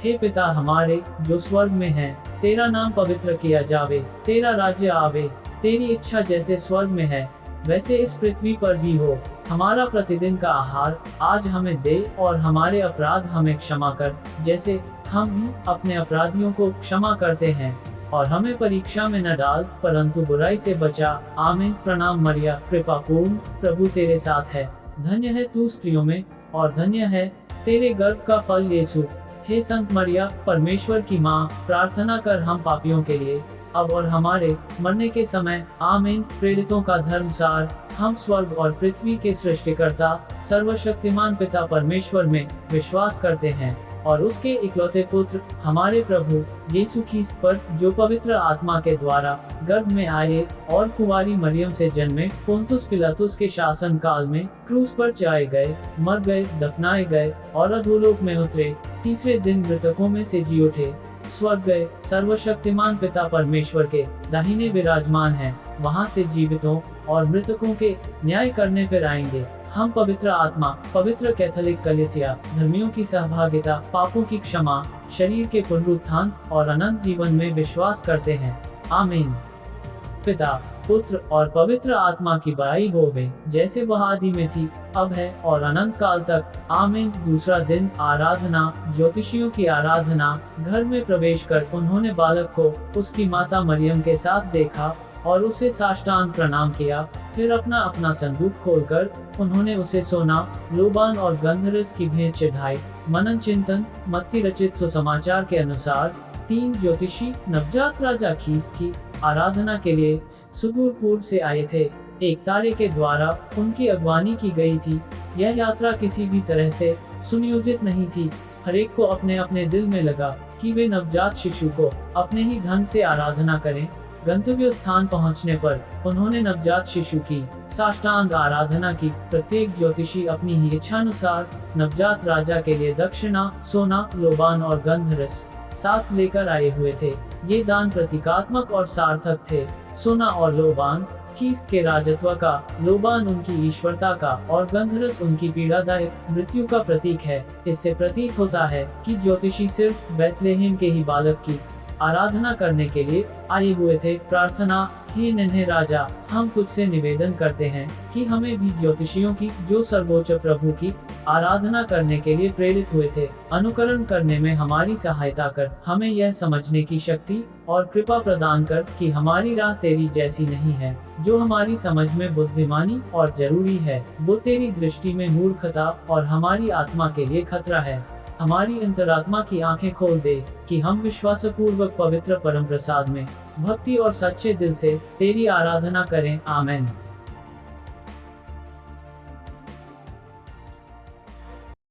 हे पिता हमारे जो स्वर्ग में है, तेरा नाम पवित्र किया जावे, तेरा राज्य आवे, तेरी इच्छा जैसे स्वर्ग में है वैसे इस पृथ्वी पर भी हो। हमारा प्रतिदिन का आहार आज हमें दे, और हमारे अपराध हमें क्षमा कर, जैसे हम भी अपने अपराधियों को क्षमा करते हैं, और हमें परीक्षा में न डाल, परंतु बुराई से बचा। आमीन। प्रणाम मरिया, कृपा पूर्ण, प्रभु तेरे साथ है, धन्य है तू स्त्रियों में, और धन्य है तेरे गर्भ का फल यीशु। हे संत मरिया, परमेश्वर की माँ, प्रार्थना कर हम पापियों के लिए, अब और हमारे मरने के समय। आमीन। प्रेरितों का धर्मसार। हम स्वर्ग और पृथ्वी के सृष्टिकर्ता सर्वशक्तिमान पिता परमेश्वर में विश्वास करते हैं, और उसके इकलौते पुत्र हमारे प्रभु यीशु ख्रीस्त पर, जो पवित्र आत्मा के द्वारा गर्भ में आए और कुंवारी मरियम से जन्मे, पोंतुस पिलातुस के शासन काल में क्रूस पर चढ़ाए गए, मर गए, दफनाए गए और अधोलोक में उतरे, तीसरे दिन मृतकों में से जी उठे, स्वर्ग गए, सर्वशक्तिमान पिता परमेश्वर के दाहिने विराजमान हैं, वहां से जीवितों और मृतकों के न्याय करने फिर आएंगे। हम पवित्र आत्मा, पवित्र कैथोलिक कलीसिया, धर्मियों की सहभागिता, पापों की क्षमा, शरीर के पुनरुत्थान और अनंत जीवन में विश्वास करते हैं। आमीन। पिता, पुत्र और पवित्र आत्मा की बड़ाई होवे, जैसे वह आदि में थी, अब है और अनंत काल तक। आमीन। दूसरा दिन आराधना। ज्योतिषियों की आराधना। घर में प्रवेश कर उन्होंने बालक को उसकी माता मरियम के साथ देखा और उसे साष्टांग प्रणाम किया। फिर अपना अपना संदूक खोलकर उन्होंने उसे सोना, लोबान और गंधरस की भेंट चढ़ाई। मनन चिंतन। मत्ती रचित सुसमाचार के अनुसार 3 ज्योतिषी नवजात राजा ख्रीस्त की आराधना के लिए सुदूर पूर्व से आए थे। एक तारे के द्वारा उनकी अगवानी की गई थी। यह यात्रा किसी भी तरह से सुनियोजित नहीं थी। हर एक को अपने अपने दिल में लगा कि वे नवजात शिशु को अपने ही ढंग से आराधना करें। गंतव्य स्थान पहुंचने पर उन्होंने नवजात शिशु की साष्टांग आराधना की। प्रत्येक ज्योतिषी अपनी ही इच्छानुसार नवजात राजा के लिए दक्षिणा, सोना, लोबान और गंधरस साथ लेकर आए हुए थे। ये दान प्रतीकात्मक और सार्थक थे। सोना और लोबान ख्रीस्त के राजत्व का, लोबान उनकी ईश्वरता का और गंधरस उनकी पीड़ादायक मृत्यु का प्रतीक है। इससे प्रतीत होता है कि ज्योतिषी सिर्फ बैतलहम के ही बालक की आराधना करने के लिए आए हुए थे। प्रार्थना। हे नन्हे राजा, हम तुझसे निवेदन करते हैं कि हमें भी ज्योतिषियों की, जो सर्वोच्च प्रभु की आराधना करने के लिए प्रेरित हुए थे, अनुकरण करने में हमारी सहायता कर। हमें यह समझने की शक्ति और कृपा प्रदान कर कि हमारी राह तेरी जैसी नहीं है। जो हमारी समझ में बुद्धिमानी और जरूरी है, वो तेरी दृष्टि में मूर्खता और हमारी आत्मा के लिए खतरा है। हमारी अंतरात्मा की आंखें खोल दे कि हम विश्वासपूर्वक पवित्र परम प्रसाद में भक्ति और सच्चे दिल से तेरी आराधना करें। आमेन।